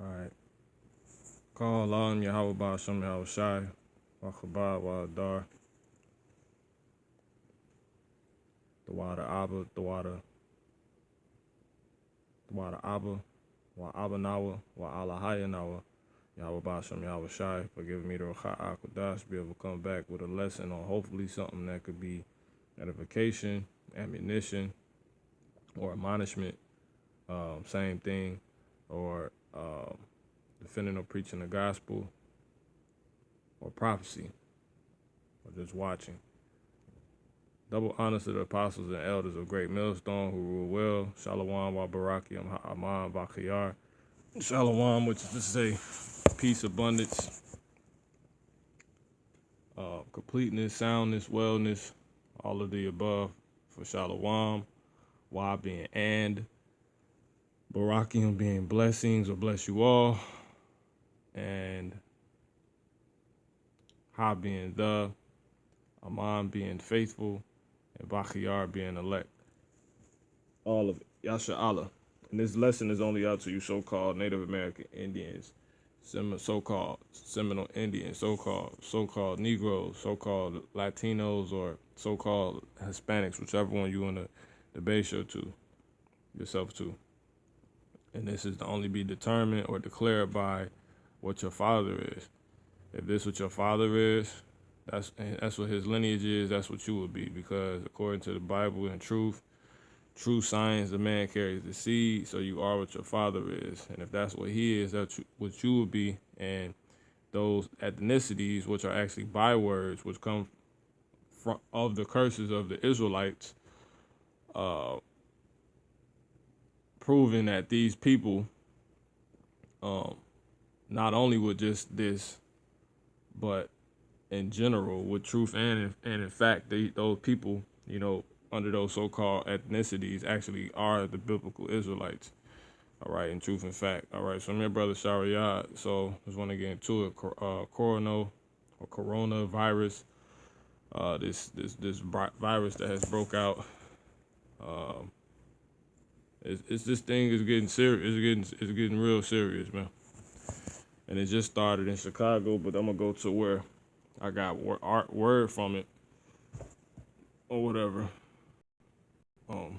Alright. Call on Yahweh Ba'ashem Yahweh Shai. Wachabah Wa'adar. The water Abba. The water Abba. Abba Nawa. Alahaya Nawa. Yahweh Ba'ashem Yahweh Shai. For giving me the Racha Akodash. Be able to come back with a lesson on hopefully something that could be edification, ammunition, or admonishment. Same thing. Or defending or preaching the gospel, or prophecy, or just watching. Double honors to the apostles and elders of Great Millstone who rule well. Shalom wa barakiam ha'aman v'achiyar. Shalom, which is to say peace, abundance, completeness, soundness, wellness, all of the above for Shalom. Wa being and, barakiam being blessings or bless you all, and Ha being the, Aman being faithful, and Bachiyar being elect. All of it. Yasha Allah. And this lesson is only out to you so-called Native American Indians, so-called Seminole Indians, so-called Negroes, so-called Latinos, or so-called Hispanics, whichever one you want to debase yourself to. And this is to only be determined or declared by what your father is. If this is what your father is, that's what his lineage is, that's what you will be. Because according to the Bible and true science, the man carries the seed, so you are what your father is. And if that's what he is, that's what you will be. And those ethnicities, which are actually bywords, which come from of the curses of the Israelites, proving that these people, not only with just this, but in general, with truth and in fact, those people, under those so-called ethnicities actually are the biblical Israelites. All right, in truth and fact. All right, so I'm your brother Shariah. So just want to get into it. Coronavirus. This virus that has broke out. It's this thing is getting serious. It's getting real serious, man. And it just started in Chicago, but I'm gonna go to where I got word from it or whatever. Shalak,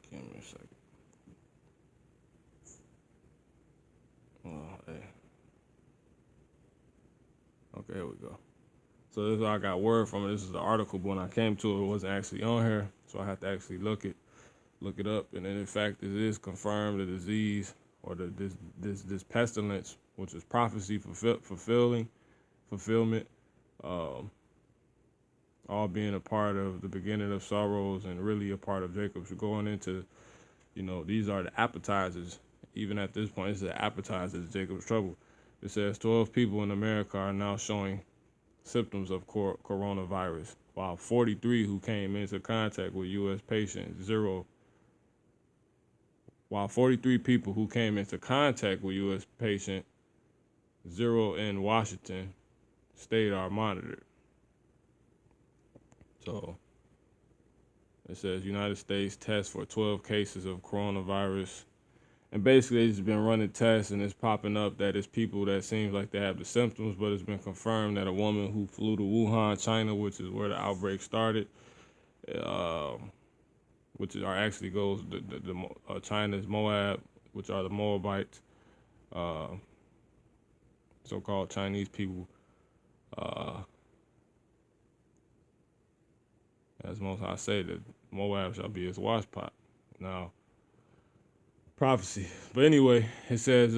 give me a second. Oh, hey. Okay, here we go. So this is I got word from it. This is the article, but when I came to it, it wasn't actually on here, so I had to actually look it up. And then in fact, it is confirmed the disease or this pestilence, which is prophecy fulfillment, all being a part of the beginning of sorrows and really a part of Jacob's. We're going into, these are the appetizers. Even at this point, it's the appetizers of Jacob's trouble. It says 12 people in America are now showing symptoms of coronavirus, while 43 who came into contact with U.S. patients, while 43 people who came into contact with U.S. patient, 0 in Washington state are monitored. So it says United States tests for 12 cases of coronavirus. And basically, it's been running tests, and it's popping up that it's people that seems like they have the symptoms, but it's been confirmed that a woman who flew to Wuhan, China, which is where the outbreak started, which is actually goes China's Moab, which are the Moabites, so-called Chinese people. As Most High say, that Moab shall be his washpot. Now, prophecy. But anyway, it says,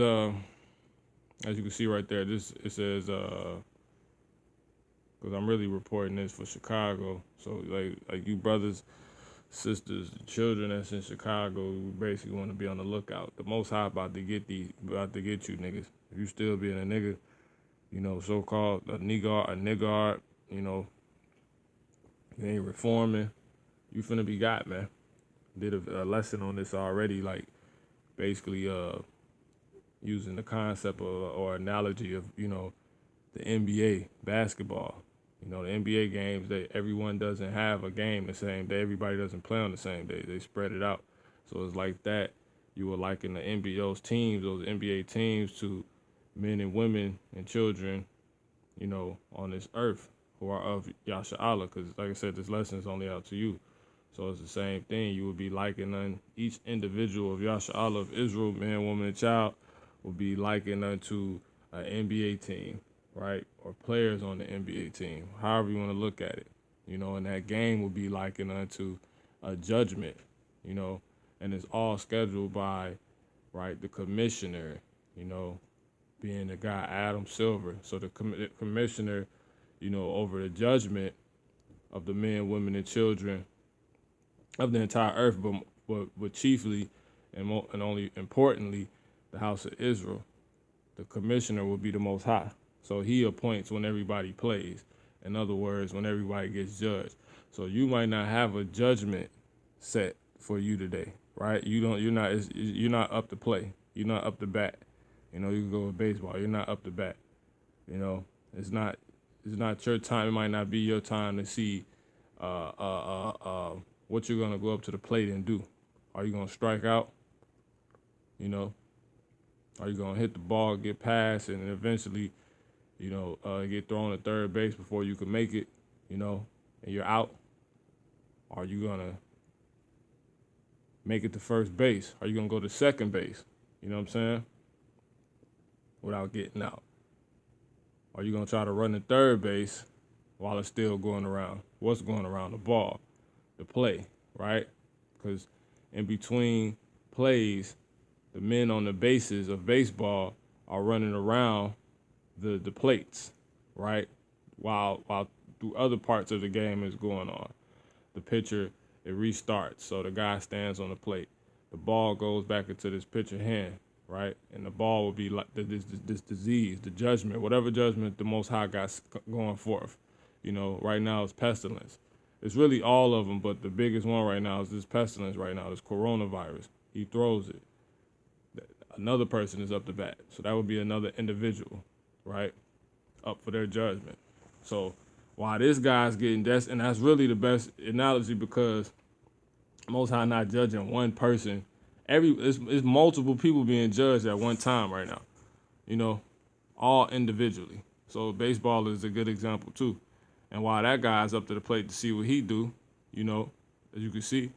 as you can see right there, it says, because I'm really reporting this for Chicago. So like you brothers, sisters, children that's in Chicago, we basically want to be on the lookout. The Most High about to get you niggas. If you still being a nigga, so-called a nigger, you ain't reforming, you finna be got, man. Did a lesson on this already, like basically using the concept or analogy of, the NBA basketball. You know, the NBA games, everyone doesn't have a game the same day. Everybody doesn't play on the same day. They spread it out. So it's like that. You would liken the NBA, those NBA teams, to men and women and children, you know, on this earth who are of Yasha Allah. Because, like I said, this lesson is only out to you. So it's the same thing. You would be likening each individual of Yasha Allah, of Israel, man, woman, and child, would be likened unto an NBA team, right? Or players on the NBA team, however you want to look at it. You know, and that game would be likened unto a judgment, you know, and it's all scheduled by, right, the commissioner, you know, being the guy Adam Silver. So the commissioner, you know, over the judgment of the men, women, and children of the entire earth, but chiefly and only importantly, the house of Israel. The commissioner will be the Most High. So he appoints when everybody plays. In other words, when everybody gets judged. So you might not have a judgment set for you today, right? You're not up to play. You're not up to bat. You know, you can go with baseball. You're not up to bat. You know, it's not your time. It might not be your time to see what you're gonna go up to the plate and do. Are you gonna strike out? You know, are you gonna hit the ball, get past, and eventually, you know, get thrown at third base before you can make it? You know, and you're out. Are you gonna make it to first base? Are you gonna go to second base? You know what I'm saying? Without getting out. Are you gonna try to run to third base while it's still going around? What's going around the ball? The play, right? Because in between plays, the men on the bases of baseball are running around the plates, right? While through other parts of the game is going on. The pitcher, it restarts, so the guy stands on the plate. The ball goes back into this pitcher hand, right? And the ball will be like this disease, the judgment, whatever judgment the Most High got going forth. You know, right now it's pestilence. It's really all of them, but the biggest one right now is this pestilence right now, this coronavirus. He throws it. Another person is up to bat. So that would be another individual, right, up for their judgment. So while this guy's getting that, and that's really the best analogy because Most High not judging one person. It's multiple people being judged at one time right now, you know, all individually. So baseball is a good example too. And while that guy's up to the plate to see what he do, you know, as you can see,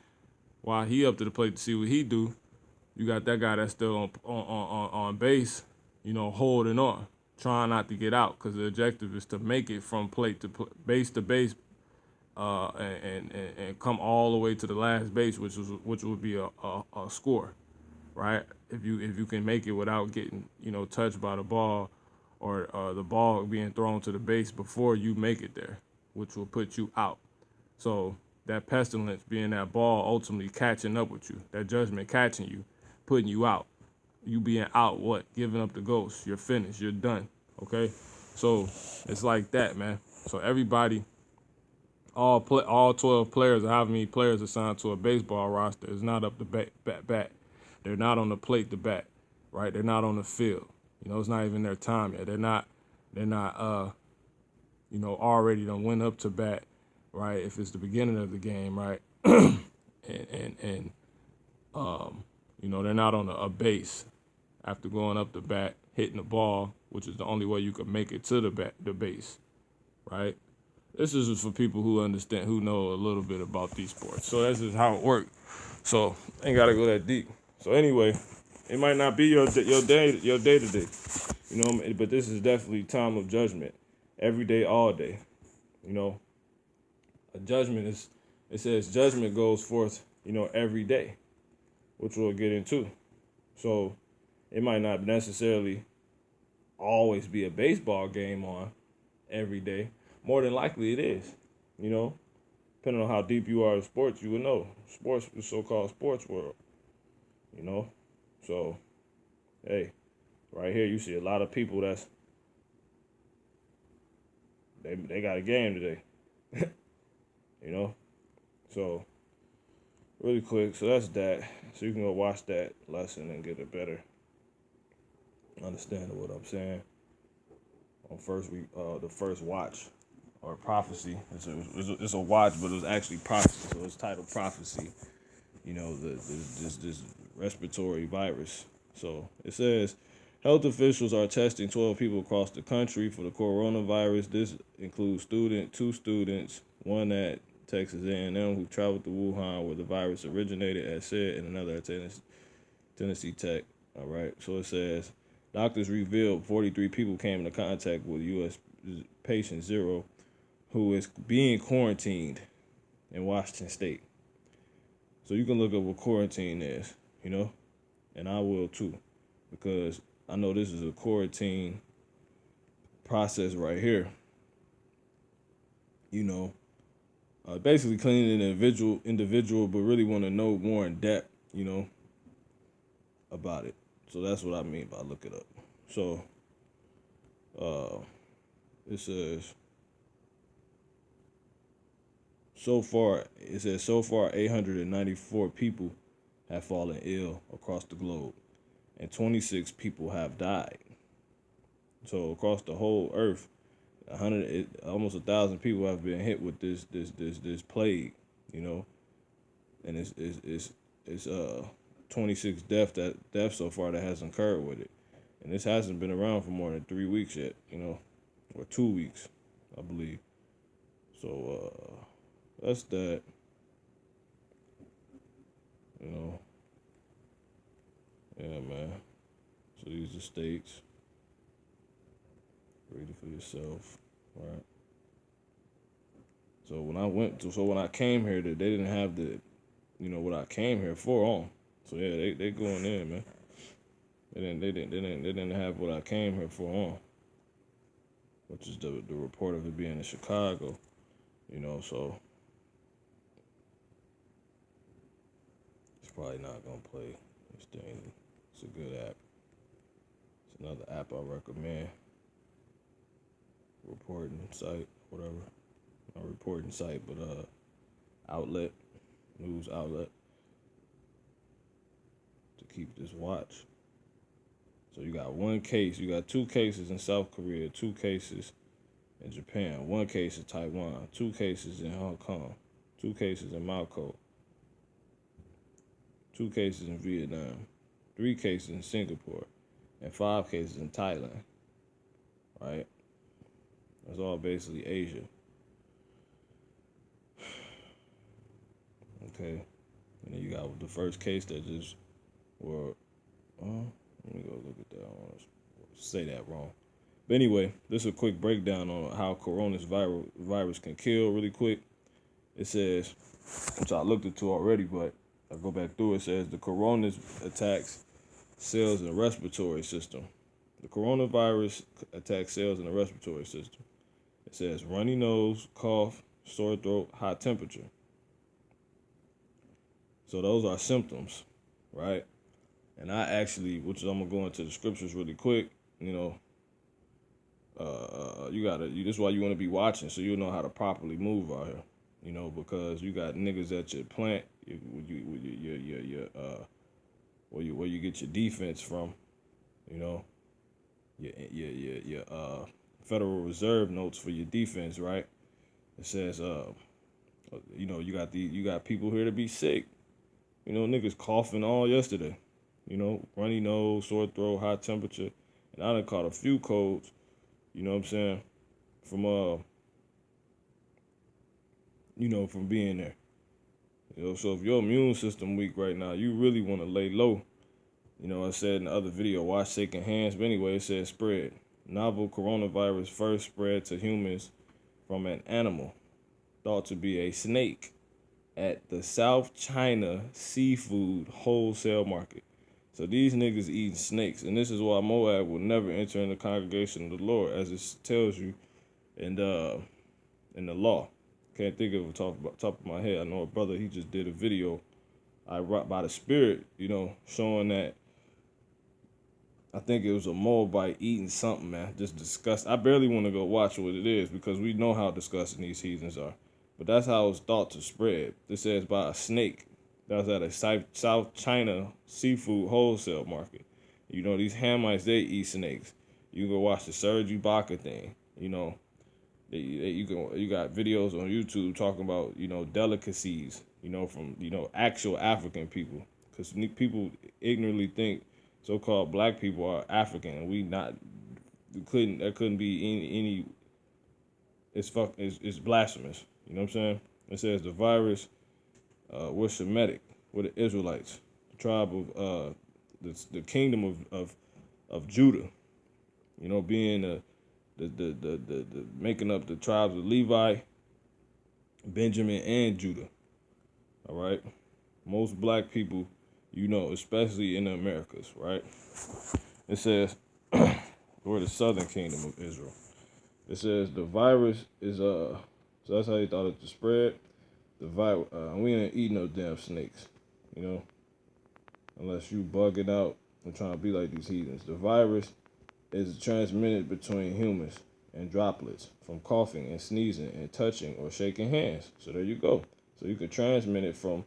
while he up to the plate to see what he do, you got that guy that's still on base, you know, holding on, trying not to get out, because the objective is to make it from plate to base to base, and come all the way to the last base, which would be a score, right? If you can make it without getting, you know, touched by the ball, or the ball being thrown to the base before you make it there, which will put you out. So that pestilence being that ball ultimately catching up with you, that judgment catching you, putting you out. You being out, what? Giving up the ghost. You're finished. You're done. Okay? So it's like that, man. So everybody, all 12 players, or however many players assigned to a baseball roster, is not up to bat. They're not on the plate to bat, right? They're not on the field. You know, it's not even their time yet. They're not, you know, already done went up to bat, right? If it's the beginning of the game, right? and you know, they're not on a base after going up the bat, hitting the ball, which is the only way you can make it to the base, right? This is just for people who understand, who know a little bit about these sports. So that's just how it works. So ain't gotta go that deep. So anyway, it might not be your day to day, you know, but this is definitely time of judgment, every day, all day. You know, a judgment is, it says judgment goes forth, you know, every day, which we'll get into. So it might not necessarily always be a baseball game on every day. More than likely it is, you know. Depending on how deep you are in sports, you would know. Sports, the so-called sports world, you know. So, hey, right here you see a lot of people that's, they got a game today, you know. So, really quick, so that's that. So you can go watch that lesson and get a better understanding of what I'm saying on the first watch or prophecy. It's a watch, but it was actually prophecy. So it's titled prophecy. You know, this respiratory virus. So it says health officials are testing 12 people across the country for the coronavirus. This includes two students, one at Texas A&M who traveled to Wuhan where the virus originated, as said, and another at Tennessee Tech. All right. So it says doctors revealed 43 people came into contact with U.S. patient 0 who is being quarantined in Washington State. So you can look up what quarantine is, you know, and I will too, because I know this is a quarantine process right here. You know, basically cleaning an individual, but really want to know more in depth, you know, about it. So that's what I mean by look it up. So it says so far 894 people have fallen ill across the globe, and 26 people have died. So across the whole earth, almost 1,000 people have been hit with this plague, you know, and it's 26 deaths so far that has occurred with it, and this hasn't been around for more than 3 weeks yet, you know, or 2 weeks, I believe. So that's that, you know. Yeah, man. So these are states. Read it for yourself, right? So when I came here, they didn't have the, you know, what I came here for on. So yeah, they going in, man. They didn't have what I came here for on, which is the report of it being in Chicago, you know. So it's probably not gonna play this thing. It's a good app. It's another app I recommend. Reporting site, whatever. Not reporting site, but outlet, news outlet to keep this watch. So you got one case, you got 2 cases in South Korea, 2 cases in Japan, 1 case in Taiwan, 2 cases in Hong Kong, 2 cases in Macau, 2 cases in Vietnam, 3 cases in Singapore, and 5 cases in Thailand. Right? That's all basically Asia. Okay. And then you got the first case that just were, let me go look at that. I want to say that wrong. But anyway, this is a quick breakdown on how coronavirus can kill really quick. It says, which I looked into already, but I'll go back through. It says the coronavirus attacks cells in the respiratory system. The coronavirus attacks cells in the respiratory system. It says runny nose, cough, sore throat, high temperature. So those are symptoms, right? And I actually, which I'm gonna go into the scriptures really quick, you know. This is why you want to be watching, so you'll know how to properly move out here, you know, because you got niggas at your plant, where you get your defense from, you know, your Federal Reserve notes for your defense, right? It says, you know, you got people here to be sick, you know, niggas coughing all yesterday, you know, runny nose, sore throat, high temperature, and I done caught a few colds. You know what I'm saying? From you know, from being there. You know, so if your immune system weak right now, you really want to lay low. You know, I said in the other video, wash shaking hands. But anyway, it says spread. Novel coronavirus first spread to humans from an animal thought to be a snake at the South China seafood wholesale market. So these niggas eating snakes, and this is why Moab will never enter in the congregation of the Lord, as it tells you in the law. Can't think of it top of my head. I know a brother, he just did a video by the Spirit, you know, showing that I think it was a Moabite eating something, man. Just disgusting. I barely want to go watch what it is because we know how disgusting these heathens are. But that's how it's thought to spread. This says by a snake. That was at a South China seafood wholesale market. You know, these Hamites, they eat snakes. You go watch the Serge Ibaka thing, you know. You got videos on YouTube talking about, you know, delicacies, you know, from, you know, actual African people, because people ignorantly think so-called black people are African, and we not. There couldn't be any. It's blasphemous. You know what I'm saying? It says the virus was Semitic, were the Israelites, the tribe of the kingdom of Judah. You know, being the making up the tribes of Levi, Benjamin, and Judah. All right, most black people, you know, especially in the Americas, right? It says we're the southern kingdom of Israel. It says the virus is so that's how they thought it to spread. The virus, we ain't eat no damn snakes, you know, unless you bugging out and trying to be like these heathens. The virus is transmitted between humans and droplets from coughing and sneezing and touching or shaking hands. So there you go. So you can transmit it from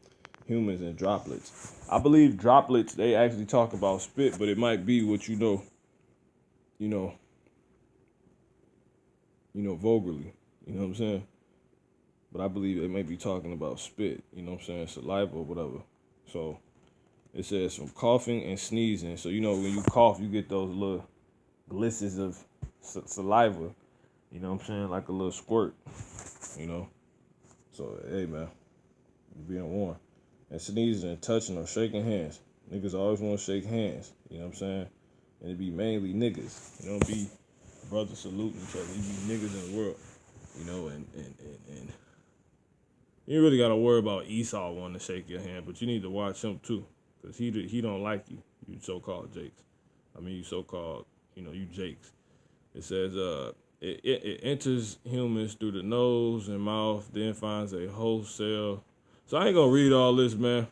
humans and droplets. I believe droplets, they actually talk about spit, but it might be what you know, vulgarly. You know what I'm saying? But I believe they may be talking about spit, you know what I'm saying, saliva or whatever. So it says from coughing and sneezing. So, you know, when you cough, you get those little glistenes of saliva, you know what I'm saying, like a little squirt, you know. So, hey, man, you're being warned. And sneezing and touching or shaking hands. Niggas always want to shake hands, you know what I'm saying? And it be mainly niggas. You don't be brothers saluting each other. You be niggas in the world, you know, and you ain't really got to worry about Esau wanting to shake your hand, but you need to watch him too, because he don't like you so-called Jakes. I mean, you so-called, you know, you Jakes. It says, it enters humans through the nose and mouth, then finds a host cell. So I ain't going to read all this, man.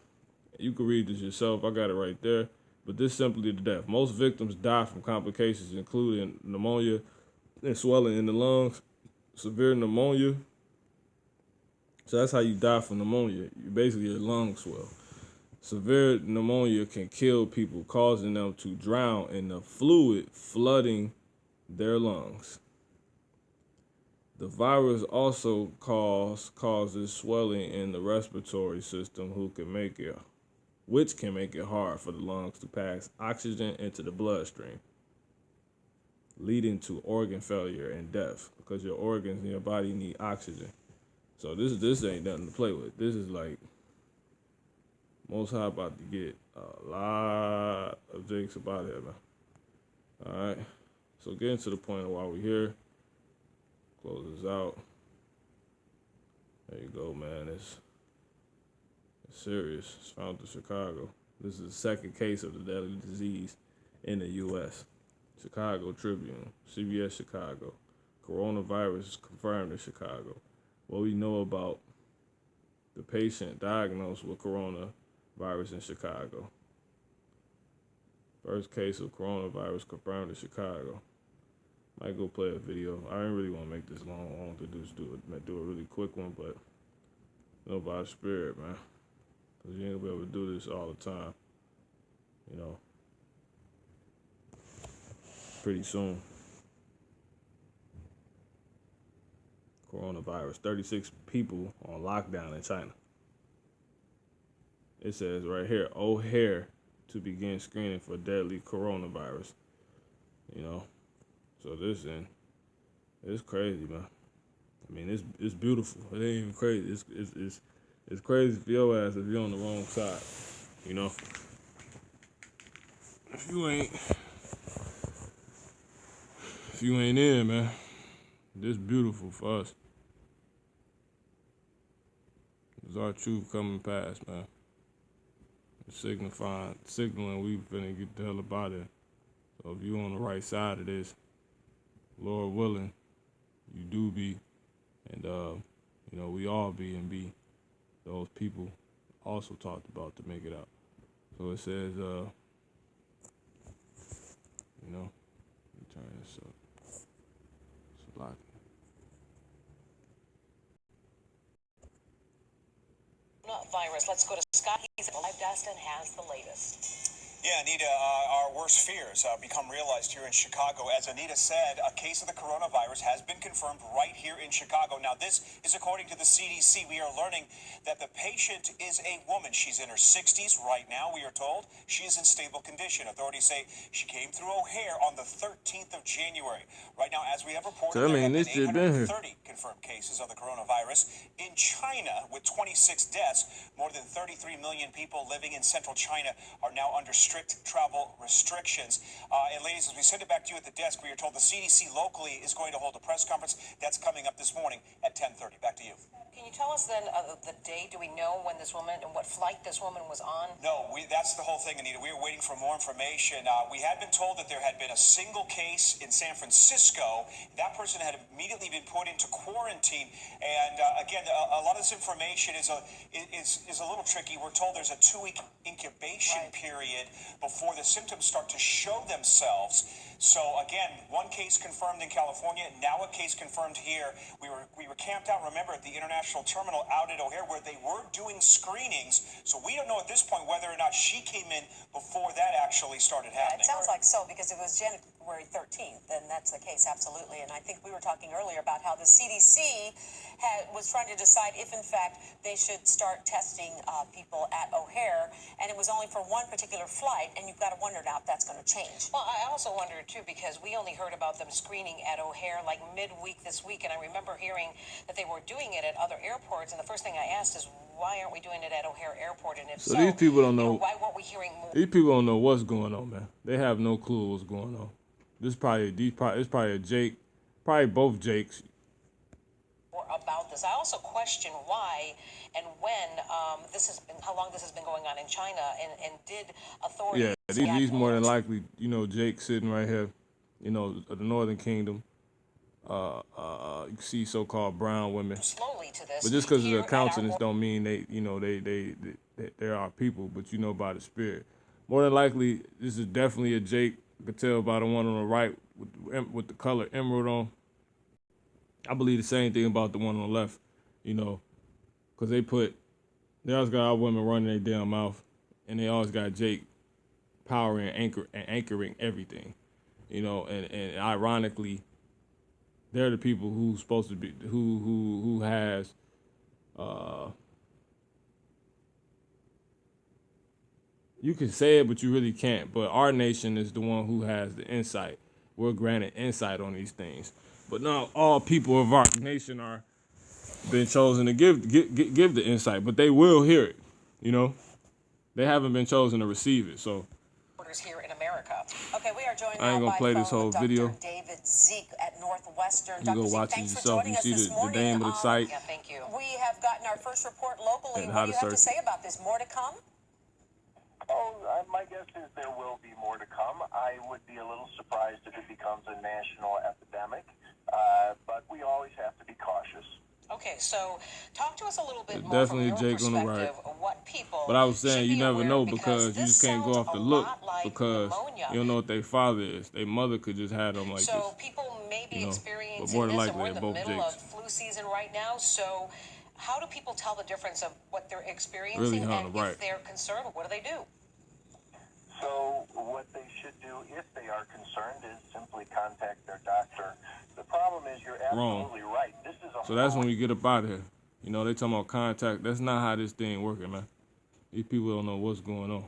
You can read this yourself. I got it right there. But this simply the death. Most victims die from complications, including pneumonia and swelling in the lungs, severe pneumonia. So that's how you die from pneumonia. You basically, your lungs swell. Severe pneumonia can kill people, causing them to drown in the fluid flooding their lungs. The virus also causes swelling in the respiratory system, which can make it hard for the lungs to pass oxygen into the bloodstream, leading to organ failure and death, because your organs in your body need oxygen. So this ain't nothing to play with. This is like Most High about to get a lot of Jakes about here, man. All right. So getting to the point of why we're here. Close this out. There you go, man. It's serious. It's found in Chicago. This is the second case of the deadly disease in the U.S. Chicago Tribune, CBS Chicago. Coronavirus is confirmed in Chicago. What we know about the patient diagnosed with coronavirus in Chicago. First case of coronavirus confirmed in Chicago. Might go play a video. I didn't really want to make this long. I want to do a really quick one, but you know, by the spirit, man. Because you ain't gonna be able to do this all the time. You know, pretty soon. Coronavirus. 36 people on lockdown in China. It says right here, O'Hare to begin screening for deadly coronavirus. You know, so it's crazy, man. I mean, it's beautiful. It ain't even crazy. It's crazy for your ass if you're on the wrong side. You know, if you ain't in, man, this beautiful for us. It's our truth coming past, man. It's signaling we finna get the hell up out of here. So if you on the right side of this, Lord willing, you do be, and you know, we all be and be those people also talked about to make it out. So it says, you know, let me turn this up. It's a lot. Virus. Let's go to Scott. He's at Live Desk and has the latest. Yeah, Anita, our worst fears become realized here in Chicago. As Anita said, a case of the coronavirus has been confirmed right here in Chicago. Now, this is according to the CDC. We are learning that the patient is a woman. She's in her 60s right now, we are told. She is in stable condition. Authorities say she came through O'Hare on the 13th of January. Right now, as we have reported, So I there mean, have this been shit been here. 830 confirmed cases of the coronavirus. In China, with 26 deaths, more than 33 million people living in central China are now under strict travel restrictions. And ladies, as we send it back to you at the desk, we are told the CDC locally is going to hold a press conference. That's coming up this morning at 10:30. Back to you. Can you tell us then the day? Do we know when this woman and what flight this woman was on? No, that's the whole thing, Anita. We are waiting for more information. We had been told that there had been a single case in San Francisco. That person had immediately been put into quarantine. And again, a lot of this information is a little tricky. We're told there's a 2-week incubation period before the symptoms start to show themselves. So again, one case confirmed in California, now a case confirmed here. We were camped out, remember, at the international terminal out at O'Hare where they were doing screenings. So we don't know at this point whether or not she came in before that actually started happening. It sounds like so, because it was January 13th, and that's the case, absolutely. And I think we were talking earlier about how the CDC was trying to decide if, in fact, they should start testing people at O'Hare, and it was only for one particular flight, and you've got to wonder now if that's going to change. Well, I also wonder, too, because we only heard about them screening at O'Hare like midweek this week, and I remember hearing that they were doing it at other airports, and the first thing I asked is, why aren't we doing it at O'Hare Airport? And if so, these people don't know. Why weren't we hearing more? These people don't know what's going on, man. They have no clue what's going on. It's probably a Jake, probably both Jakes. About this, I also question why and when how long this has been going on in China, and did authorities? Yeah, these more than likely, Jake sitting right here, of the Northern Kingdom. You see so-called brown women. Slowly to this, but just because of their countenance don't mean they are people. But by the spirit, more than likely, this is definitely a Jake. You can tell by the one on the right with the color emerald on. I believe the same thing about the one on the left, because they always got our women running their damn mouth, and they always got Jake powering and anchoring everything, and ironically, they're the people who's supposed to be who has you can say it, but you really can't. But our nation is the one who has the insight. We're granted insight on these things. But not all people of our nation are been chosen to give the insight, but they will hear it. They haven't been chosen to receive it. So here in America. Okay, we are joined I ain't now gonna play by this whole Dr. video. David Zeke at Northwestern. You go Dr. watch Zeke, it thanks yourself. for joining You us see this the morning. name of the site. Yeah, thank you. We have gotten our first report locally. And What how do to you have to search say about this? More to come? Oh, my guess is there will be more to come. I would be a little surprised if it becomes a national epidemic, but we always have to be cautious. Okay, so talk to us a little bit more Definitely from your Jake on the perspective right. of what people But I was saying should you be never aware know of, because you this just can't go sounds off the a look lot like because pneumonia. you don't know what their father is. Their mother could just have them like so this. people may be experiencing but more than this, likely and we're in they're the both middle Jakes. of flu season right now. So how do people tell the difference of what they're experiencing? Really, and right. if they're concerned, what do they do? So what they should do if they are concerned is simply contact their doctor. The problem is you're absolutely right. This is So that's when we get up out of here. They talking about contact. That's not how this thing working, man. These people don't know what's going on.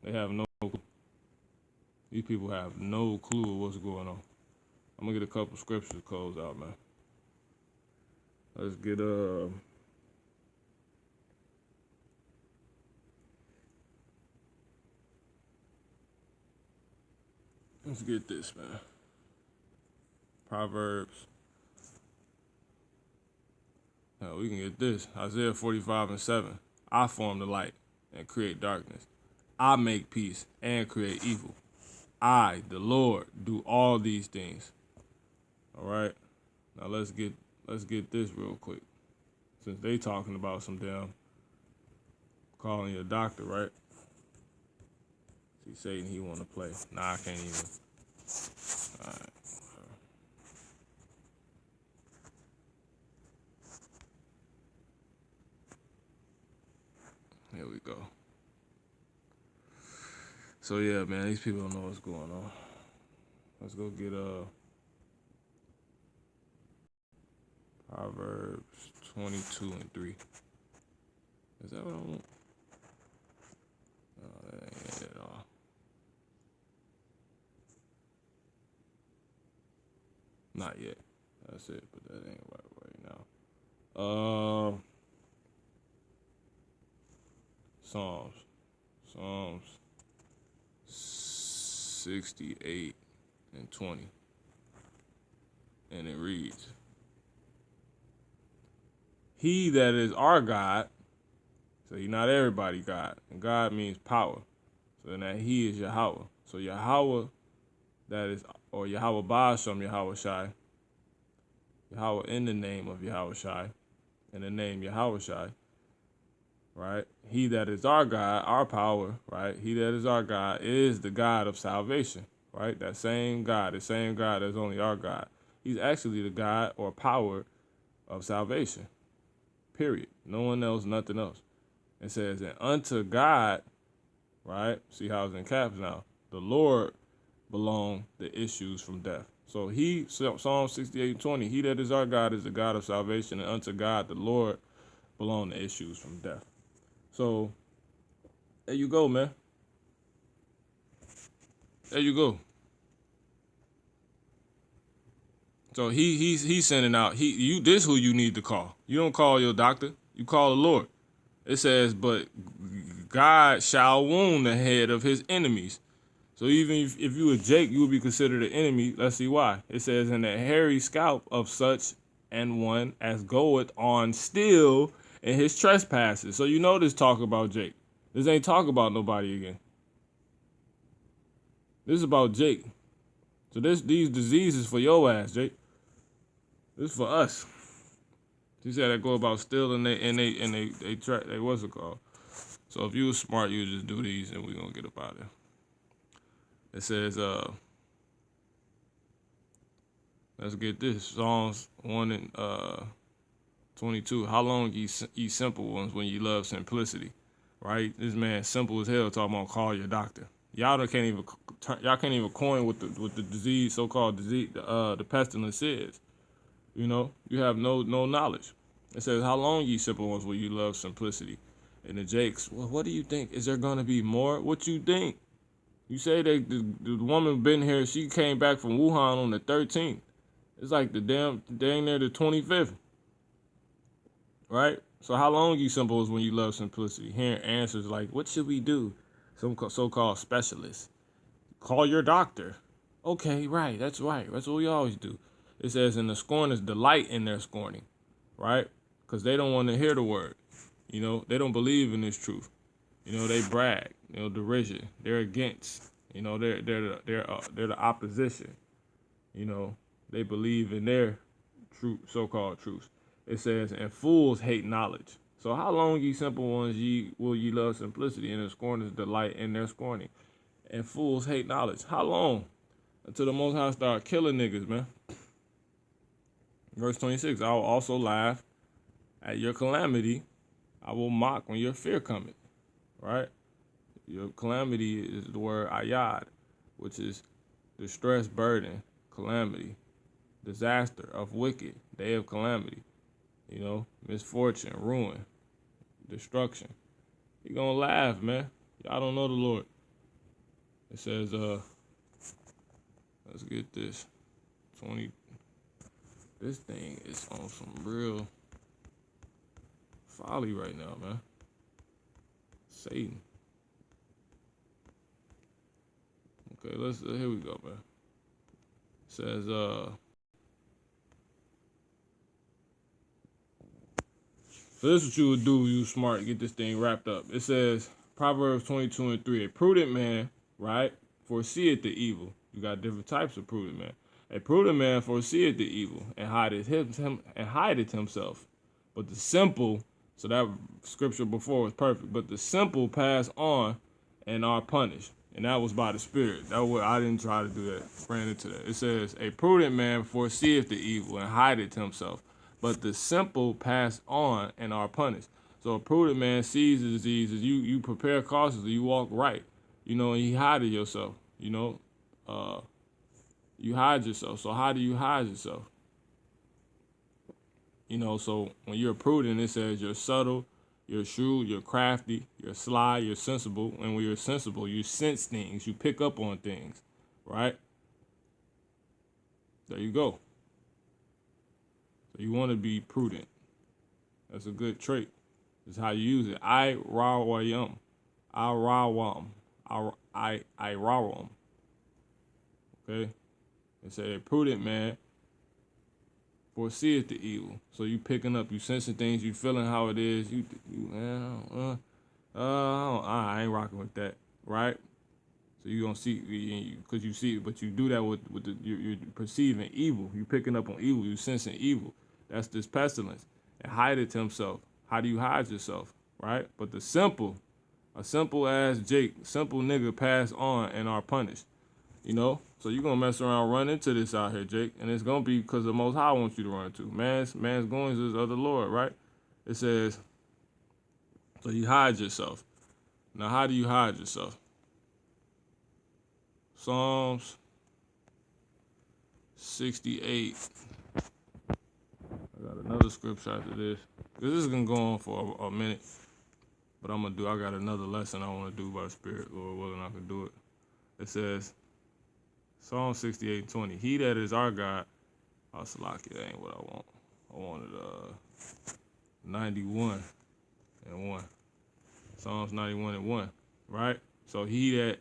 They have no clue. These people have no clue what's going on. I'm gonna get a couple scriptures to close out, man. Let's get let's get this, man. Proverbs. Now we can get this. Isaiah 45:7. I form the light and create darkness. I make peace and create evil. I, the Lord, do all these things. All right. Now let's get this real quick. Since they talking about some damn calling your doctor, right? See, Satan, he want to play. Nah, I can't even. All right. Here we go. So yeah, man, these people don't know what's going on. Let's go get Proverbs 22:3. Is that what I want? No, that ain't it at all. Not yet. That's it, but that ain't right now. Psalms 68:20. And it reads, He that is our God, so you're not everybody God, and God means power. So then that He is Yahweh. So Yahweh, that is, or Yahweh Ba'asham Yahweh Shai, Yahweh in the name of Yahweh Shai, in the name Yahweh Shai, right? He that is our God, our power, right? He that is our God is the God of salvation, right? That same God, the same God that's only our God. He's actually the God or power of salvation, period. No one else, nothing else. It says, and unto God, right? See how it's in caps now. The Lord belong the issues from death. So Psalm 68:20, he that is our God is the God of salvation, and unto God, the Lord, belong the issues from death. So there you go, man. There you go. So he's sending out. This who you need to call. You don't call your doctor. You call the Lord. It says, but God shall wound the head of his enemies. So even if you were Jake, you would be considered an enemy. Let's see why. It says, in the hairy scalp of such and one as goeth on still in his trespasses. So you know this talk about Jake. This ain't talk about nobody again. This is about Jake. So these diseases for your ass, Jake. This is for us. She said I go about still and they track. What's it called? So if you was smart, you would just do these and we're gonna get up out of there. It says, let's get this. Psalms 1:22. How long ye simple ones when you love simplicity? Right? This man simple as hell talking about call your doctor. Y'all can't even coin what the disease, so-called disease, the pestilence is. You know, you have no knowledge. It says, how long ye simple ones will you love simplicity? And the Jakes, well, what do you think? Is there gonna be more? What you think? You say that the woman been here, she came back from Wuhan on the 13th. It's like the dang near the 25th. Right? So how long you simple is when you love simplicity? Hearing answers like, what should we do? Some so-called specialists. Call your doctor. Okay, right. That's right. That's what we always do. It says, and the scorners delight in their scorning. Right? Because they don't want to hear the word. You know, they don't believe in this truth. You know, they brag. You know, derision. They're against. You know, they're the opposition. You know, they believe in their true so-called truths. It says, and fools hate knowledge. So how long, ye simple ones, will ye love simplicity, and the scorners delight in their scorning? And fools hate knowledge. How long? Until the Most High start killing niggas, man. Verse 26, I will also laugh at your calamity. I will mock when your fear cometh. Right? Your calamity is the word ayad, which is distress, burden, calamity, disaster of wicked, day of calamity. You know, misfortune, ruin, destruction. You're gonna laugh, man. Y'all don't know the Lord. It says, let's get this. 20. This thing is on some real folly right now, man. Satan. Okay, here we go, man. It says, so this is what you would do, you smart, get this thing wrapped up. It says, Proverbs 22:3, a prudent man, right, foreseeth the evil. You got different types of prudent man. A prudent man foreseeth the evil and hideth himself. But the simple, so that scripture before was perfect, but the simple pass on and are punished. And that was by the Spirit. I didn't try to do that. Ran into that. It says, a prudent man foreseeth the evil and hideth himself. But the simple pass on and are punished. So a prudent man sees the diseases. You prepare cautiously. You walk right. you know, and you hide yourself, you know. You hide yourself. So how do you hide yourself? You know, so when you're prudent, it says you're subtle, you're shrewd, you're crafty, you're sly, you're sensible. And when you're sensible, you sense things, you pick up on things, right? There you go. So you want to be prudent. That's a good trait. That's how you use it. I-ra-wa-yum. I-ra-wam. I-ra-wam. Okay? It say a prudent man foreseeth the evil. So you picking up, you sensing things, you feeling how it is. I ain't rocking with that, right? So you gonna see, because you see, but you do that with you're perceiving evil. You picking up on evil. You sensing evil. That's this pestilence. And hide it to himself. How do you hide yourself, right? But a simple as Jake, simple nigga pass on and are punished. You know, so you're gonna mess around, run into this out here, Jake, and it's gonna be because the Most High wants you to run into. Man's goings is of the Lord, right? It says, so you hide yourself. Now, how do you hide yourself? Psalms 68. I got another scripture after this. This is gonna go on for a minute, but I got another lesson I want to do by the Spirit, Lord willing, I can do it. It says, Psalm 68:20. He that is our God. Oh, Salaki, that ain't what I want. I wanted 91 and 1. Psalms 91 and 1. Right? So he that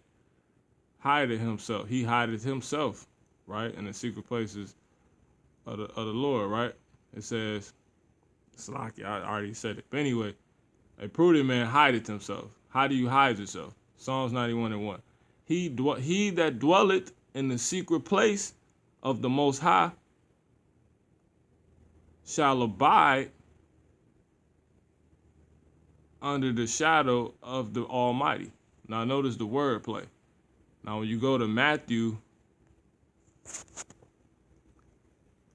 hideth himself. He hideth himself, right? In the secret places of the Lord, right? It says, Salaki, I already said it. But anyway, a prudent man hideth himself. How do you hide yourself? Psalms 91 and 1. He that dwelleth in the secret place of the Most High shall abide under the shadow of the Almighty. Now notice the wordplay. Now when you go to Matthew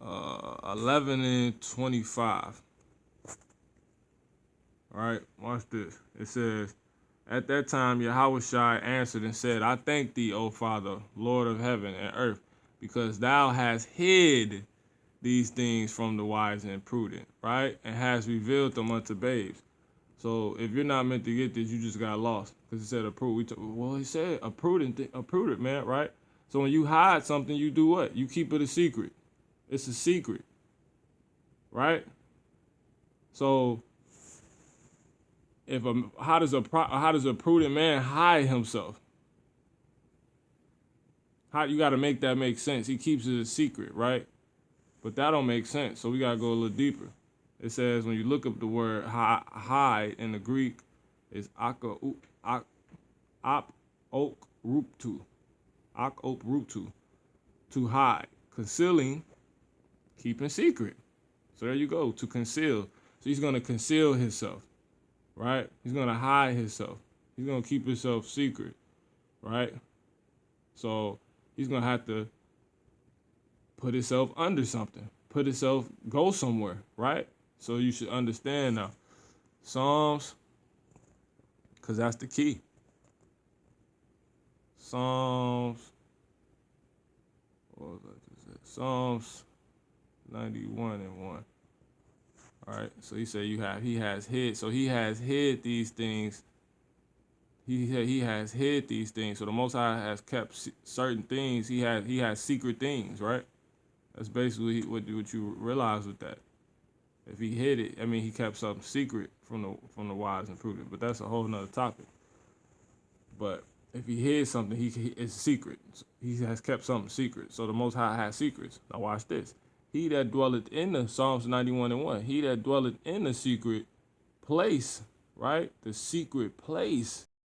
11 and 25. All right, watch this. It says, at that time Yahushua answered and said, I thank thee, O Father, Lord of heaven and earth, because thou hast hid these things from the wise and prudent, right? And has revealed them unto babes. So if you're not meant to get this, you just got lost. Because it said he said a prudent man, right? So when you hide something, you do what? You keep it a secret. It's a secret, right? So how does a prudent man hide himself? How you got to make that make sense? He keeps it a secret, right? But that don't make sense. So we got to go a little deeper. It says when you look up the word hide in the Greek, it's ak-ok ruptu, to hide, concealing, keeping secret. So there you go, to conceal. So he's going to conceal himself, right? He's going to hide himself. He's going to keep himself secret, right? So he's going to have to put himself under something, put himself, go somewhere, right? So you should understand now. Psalms, because that's the key. Psalms, what was I just said? Psalms 91 and 1. All right, so he said he has hid. So he has hid these things. He has hid these things. So the Most High has kept certain things. He has secret things, right? That's basically what you realize with that. If he hid it, I mean, he kept something secret from the wise and prudent. But that's a whole nother topic. But if he hid something, it's secret. He has kept something secret. So the Most High has secrets. Now watch this. He that dwelleth in the Psalms 91 and 1. He that dwelleth in the secret place, right? The secret place